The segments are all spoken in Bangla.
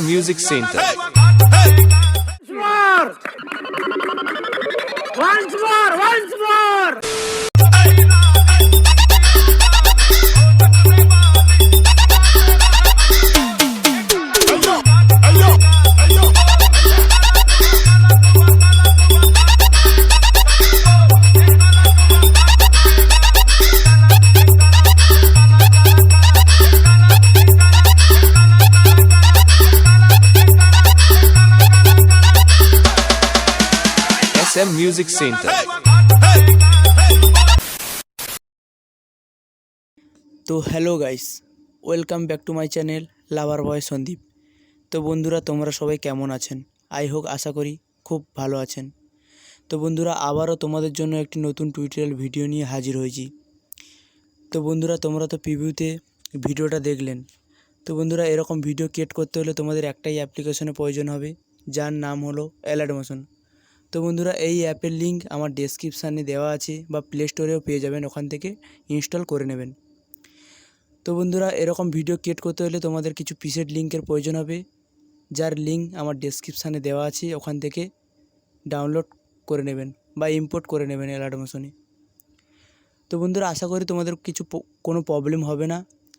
Music Center. Once more. SM Music Center. তো hello guys, welcome back to my channel lover boy Sandeep. তো বন্ধুরা, তোমরা সবাই কেমন আছেন? আশা করি খুব ভালো আছেন। তো বন্ধুরা, আবারও তোমাদের জন্য একটি নতুন টিউটোরিয়াল ভিডিও নিয়ে হাজির হয়েছি। তো বন্ধুরা, তোমরা তো প্রিভিউতে ভিডিওটা দেখলেন। তো বন্ধুরা, এরকম ভিডিও ক্রিয়েট করতে হলে তোমাদের একটাই অ্যাপ্লিকেশনের প্রয়োজন হবে, যার নাম হলো অ্যালার্ট মোশন। তো বন্ধুরা, এই অ্যাপের লিঙ্ক আমার ডেসক্রিপশানে দেওয়া আছে বা প্লে স্টোরেও পেয়ে যাবেন, ওখান থেকে ইনস্টল করে নেবেন। তো বন্ধুরা, এরকম ভিডিও ক্রিয়েট করতে হলে তোমাদের কিছু প্রিসেট লিঙ্কের প্রয়োজন হবে, যার লিঙ্ক আমার ডেসক্রিপশানে দেওয়া আছে, ওখান থেকে ডাউনলোড করে নেবেন বা ইম্পোর্ট করে নেবেন অ্যালার্ট মোশনে। তো বন্ধুরা, আশা করি তোমাদের কোনো প্রবলেম হবে না,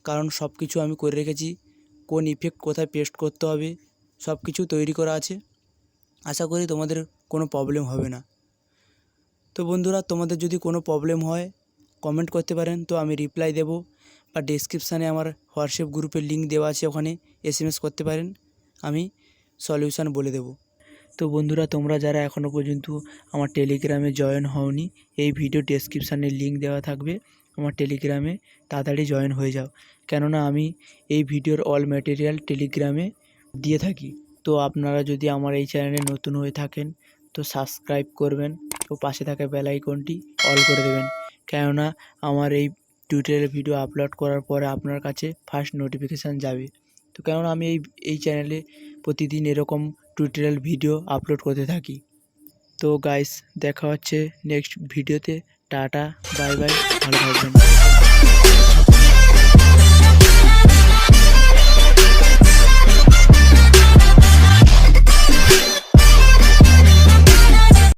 কারণ সব কিছু আমি করে রেখেছি। কোন ইফেক্ট কোথায় পেস্ট করতে হবে সব কিছু তৈরি করা আছে। আশা করি তোমাদের কোনো প্রবলেম হবে না। তো বন্ধুরা, তোমাদের যদি কোনো প্রবলেম হয় কমেন্ট করতে পারেন, তো আমি রিপ্লাই দেব, বা ডেসক্রিপশানে আমার হোয়াটসঅ্যাপ গ্রুপের লিঙ্ক দেওয়া আছে, ওখানে SMS করতে পারেন, আমি সলিউশান বলে দেব। তো বন্ধুরা, তোমরা যারা এখনও পর্যন্ত আমার টেলিগ্রামে জয়েন হওনি, এই ভিডিও ডেসক্রিপশানে লিঙ্ক দেওয়া থাকবে, আমার টেলিগ্রামে তাড়াতাড়ি জয়েন হয়ে যাও, কেননা আমি এই ভিডিওর অল ম্যাটেরিয়াল টেলিগ্রামে দিয়ে থাকি। তো আপনারা যদি আমার এই চ্যানেলে নতুন হয়ে থাকেন তো সাবস্ক্রাইব করবেন ও পাশে থাকা বেল আইকনটি অল করে দেবেন, কেননা আমার এই টিউটোরিয়াল ভিডিও আপলোড করার পরে আপনার কাছে ফার্স্ট নোটিফিকেশান যাবে। তো কেননা আমি এই চ্যানেলে প্রতিদিন এরকম টিউটোরিয়াল ভিডিও আপলোড করতে থাকি। তো গাইস, দেখা হচ্ছে নেক্সট ভিডিওতে। টাটা, বাই বাই, ভালো থাকবেন।